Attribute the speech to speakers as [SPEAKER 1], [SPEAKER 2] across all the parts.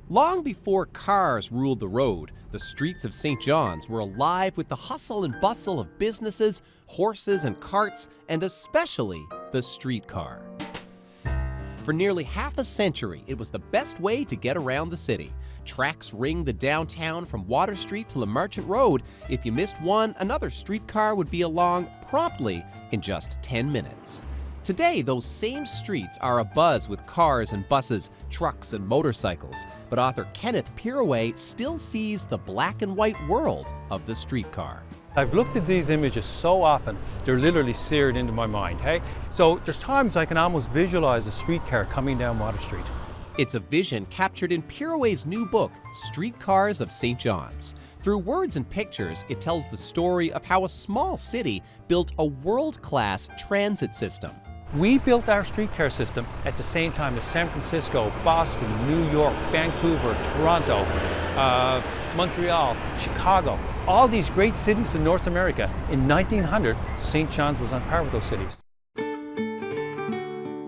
[SPEAKER 1] Long before cars ruled the road, the streets of St. John's were alive with the hustle and bustle of businesses, horses and carts, and especially the streetcar. For nearly half a century, it was the best way to get around the city. Tracks ringed the downtown from Water Street to Le Marchant Road. If you missed one, another streetcar would be along promptly in just 10 minutes. Today, those same streets are abuzz with cars and buses, trucks and motorcycles. But author Kenneth Pieroway still sees the black and white world of the streetcar.
[SPEAKER 2] I've looked at these images so often, they're literally seared into my mind, hey? So there's times I can almost visualize a streetcar coming down Water Street.
[SPEAKER 1] It's a vision captured in Pieroway's new book, Streetcars of St. John's. Through words and pictures, it tells the story of how a small city built a world-class transit system.
[SPEAKER 2] We built our streetcar system at the same time as San Francisco, Boston, New York, Vancouver, Toronto, Montreal, Chicago, all these great cities in North America. In 1900, St. John's was on par with those cities.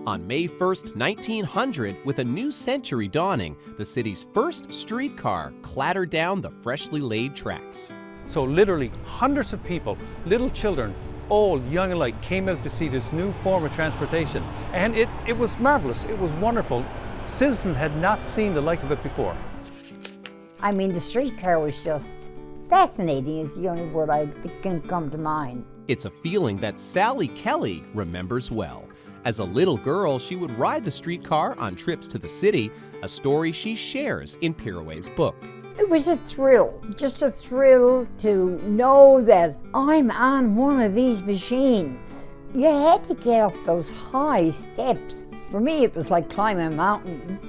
[SPEAKER 1] On May 1st, 1900, with a new century dawning, the city's first streetcar clattered down the freshly laid tracks.
[SPEAKER 2] So literally hundreds of people, little children, old, young alike, came out to see this new form of transportation. And it was marvelous, it was wonderful. Citizens had not seen the like of it before.
[SPEAKER 3] I mean, the streetcar was just fascinating is the only word I can come to mind.
[SPEAKER 1] It's a feeling that Sally Kelly remembers well. As a little girl, she would ride the streetcar on trips to the city, a story she shares in Pieroway's book.
[SPEAKER 3] It was a thrill, just a thrill to know that I'm on one of these machines. You had to get up those high steps. For me, it was like climbing a mountain.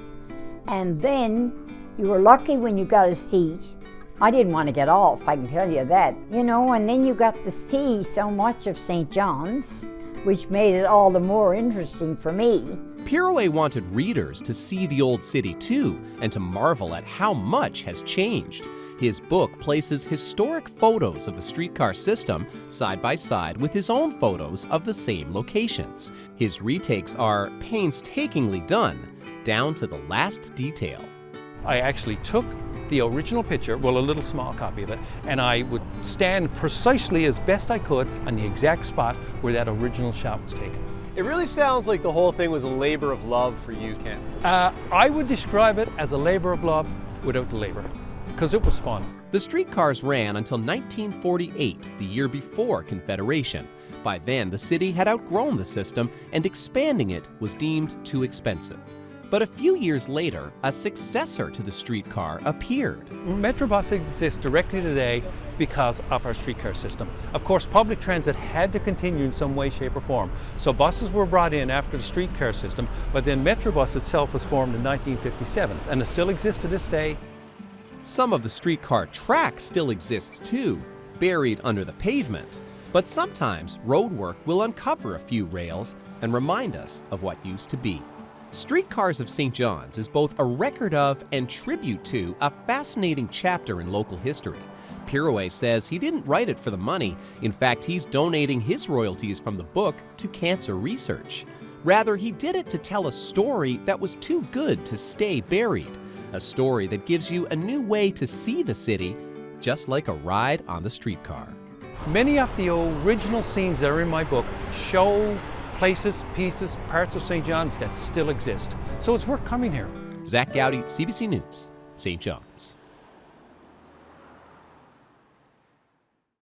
[SPEAKER 3] And then you were lucky when you got a seat. I didn't want to get off, I can tell you that. You know, and then you got to see so much of St. John's, which made it all the more interesting for me.
[SPEAKER 1] Pieroway wanted readers to see the old city too, and to marvel at how much has changed. His book places historic photos of the streetcar system side by side with his own photos of the same locations. His retakes are painstakingly done, down to the last detail.
[SPEAKER 2] I actually took the original picture, well, a little small copy of it, and I would stand precisely as best I could on the exact spot where that original shot was taken.
[SPEAKER 4] It really sounds like the whole thing was a labor of love for you, Ken.
[SPEAKER 2] I would describe it as a labor of love without the labor, because it was fun.
[SPEAKER 1] The streetcars ran until 1948, the year before Confederation. By then, the city had outgrown the system, and expanding it was deemed too expensive. But a few years later, a successor to the streetcar appeared.
[SPEAKER 2] Metrobus exists directly today because of our streetcar system. Of course, public transit had to continue in some way, shape, or form. So buses were brought in after the streetcar system, but then Metrobus itself was formed in 1957, and it still exists to this day.
[SPEAKER 1] Some of the streetcar track still exists too, buried under the pavement. But sometimes road work will uncover a few rails and remind us of what used to be. Streetcars of St. John's is both a record of and tribute to a fascinating chapter in local history. Pieroway says he didn't write it for the money. In fact, he's donating his royalties from the book to cancer research. Rather, he did it to tell a story that was too good to stay buried. A story that gives you a new way to see the city, just like a ride on the streetcar.
[SPEAKER 2] Many of the original scenes that are in my book show places, pieces, parts of St. John's that still exist. So it's worth coming here.
[SPEAKER 1] Zach Gowdy, CBC News, St. John's.